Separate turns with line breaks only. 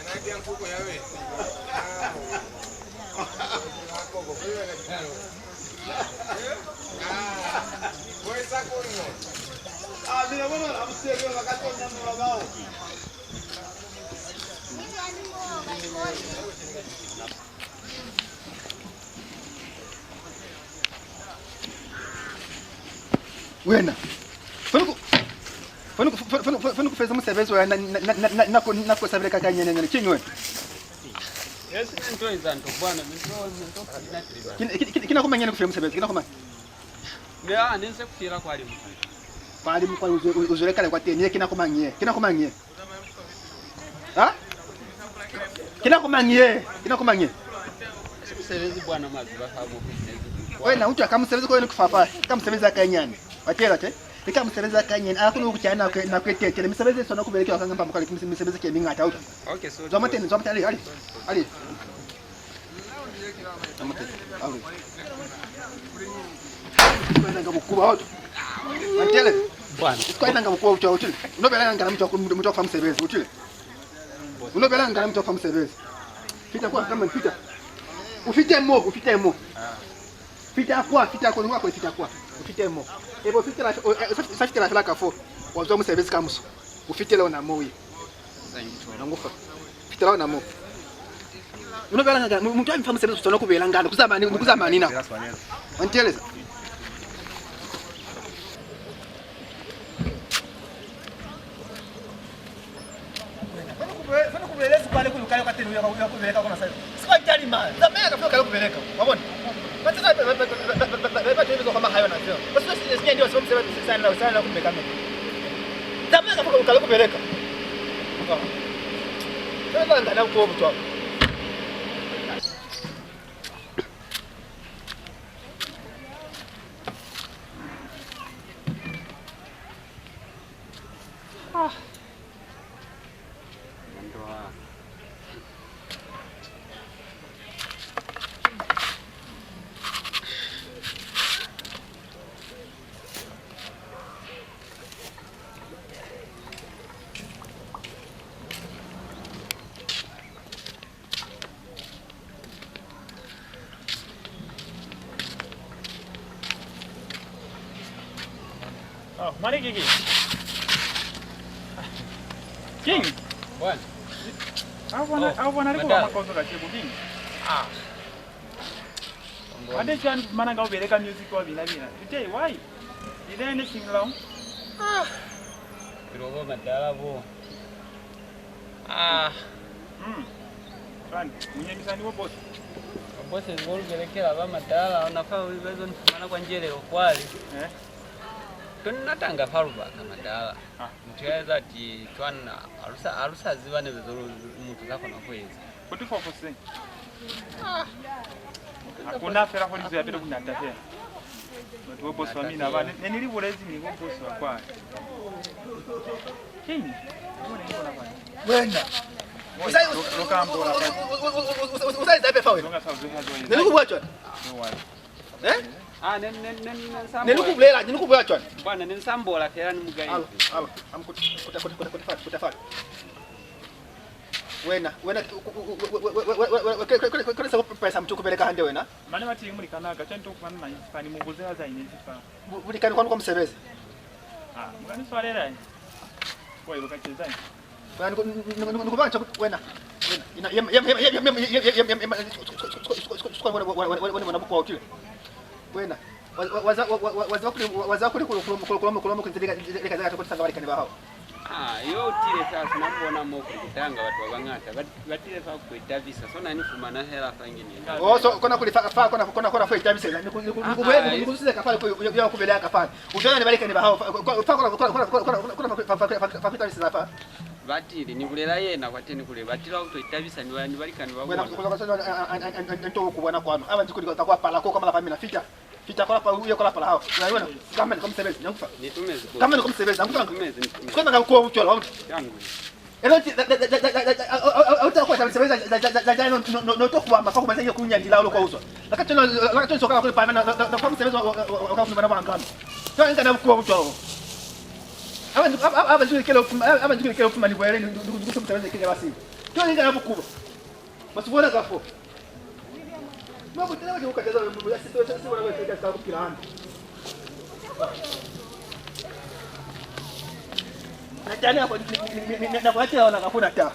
Anaambia mkubwa yawe. Wewe sako ni. Mimi naona amsema wakati wa mnamo.
Wena. Funu kufeza msebenzi wa nako sabile kakanyene ngene kinywe.
Yes, nto izanto bwana, nto
kina kuma ngene kufeza msebenzi kina kuma.
Ya, nenze kufira kwa alimu.
Kwa alimu kwa uzolekale kwa tenye kina kuma ngie. Kina kuma ngie. Ha? Kina kuma ngie. Kina kuma ngie.
Msebenzi bwana maziba hapo.
Wena utu akamusebenzi kwa kufafa. Kama msebenzi akanyane. Watela te. Ika msebenzi akanyene akunu kuchana na kwetetele msebenzi sona kubeleka wakanga mpaka msebenzi ke minga tauta.
Okay, so
Zomatene ali. Ali. Zomatene. Ali. Kwenda ngabukuba watu. Watele.
bwana.
Kwenda ngabukuba ucho utile. Unobela ngana mtu kwa msebenzi utile. Unobela ngana mtu kwa msebenzi. Fita kwa kama fita. Ufite mo. Fita kwa ngwa kwa fita kwa. Ufite mo. Ebo fitela safitela fela kafo wazo msebenzi kamuso ufitela na moyi nangufa fitela na mo unobela ngaka muntu amfa msebenzi usona kubela ngalo kuzamani na anteleza fana kubeleza pale kulukale kwa tenu ya kubeleka kwa sasa sikuwa tali mali zameka fika kale kubeleka wabona Patata hizo kama hayo na sio. Basi sisi ndio sio msema sana kumbeka mimi. Zamani kama ukale kupeleka. Sasa ndana kwa mtu hapo.
Oh, mari Gigi. King.
Bwana.
Au bwana alikuwa makosa kachibu King. Ade chan mana ngau bereka music wa bina. Today why? Is there anything wrong?
Kirogo madala bo.
Fine. Mwenyemisani wa boss.
Boss ngol gerekera ba madala onafaa uwezo mana kwa njere okwali. Tunatanga faruba kama madala. Mtuweza ati twana arusa ziva ne bezoro mtu zako na kwezi.
Kuti focus. Hakuna fera kwa nizo ya bedo kunatafia. Watu boss wa mimi na bana. Nili bolezi ni kwa boss wa kwa. King.
Wenda.
Lokambo la.
Usai zabe fawe. Nilikubuacha. Nilikubuacha.
Bwana ni nsambola kera ni mugayi.
Alo. Amkuta. Wena kwa sababu pesa mtu kupeleka hande wena.
Mane mati muri kanaga chanto kufana na fani muguze za inesifa.
Budi kan kwa msebezi.
Mugani swalera. Kwa ibuka chezani.
Nikubanga wena. Wena waza kuli kuloma kunzilika zaka tukusanga bali kanibao.
Yo tire sasa nabona mo kutanga watu wabangata batire fa kuita visa so nani fumana hela fangini.
So kona kulifa kona fa visa nikusize kafali kwa kubelea kafali. Ujana ni bali kanibao fa kona visa zafa.
Batiri ni kulela yena kwateni kule batira kutoita visa ni bali kanibao.
Wena nto kubona kwano abantu kuli kwa pala kwa kama la family fita fita kwa pa uye kwa pala hao. Unaona kama ni kumsebezi nyakufa.
Nitumeze.
Kama ni kumsebezi nyakufa. Kwenda kwa uchola wangu.
Yangu.
Eloti utakuwa tamsebeza no tokwa mafa kwa hiyo kunyandila ulo kwa uso. Lakati soka kwa pala na kwa msebeza wakafuna bana bangana. Sio inga na kwa uchola. Aba nzikile ufuma ni bwele ndugusa mtawenze kile basi. Kyo ninga hapo kuba. Masubona gafo. Mabo tena waje ukateza ya sito sasa wala wewe katika kila handi. Na jana hapo na kwa tia wana kafuna taa.